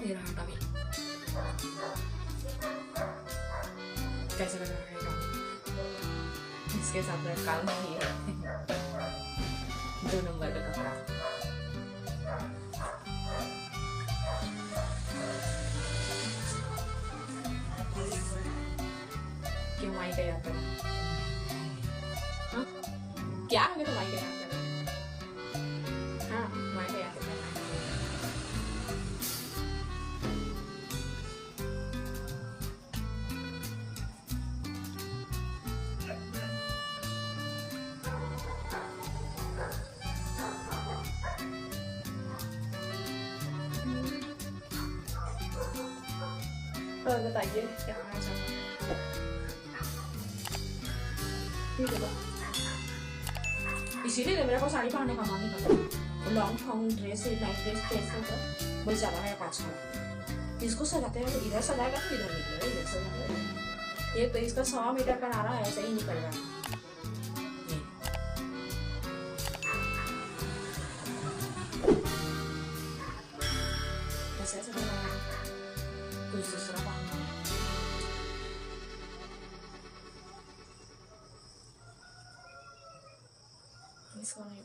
ये रहा टमी। कैसा लग रहा है टमी? इसके साथ काम नहीं है। 2 नंबर का कपड़ा। क्यों माई का याद करा? हाँ? क्या है तो माई का याद करा? हाँ, माई का याद करा। और बताइए क्या खाना चाहते हैं? ठीक है। इसीलिए तो मेरे को साड़ी पहनने का मन नहीं करता। Long form dress, night dress कैसे तो बहुत ज़्यादा है 5 का। इसको सजाते हैं तो इधर सजाएगा तो इधर निकलेगा, इधर सजाएगा। ये तो इसका 100 मीटर का नारा है, ऐसे ही निकलेगा। ऐसे ऐसे कुछ दूसरा पाना इसको नहीं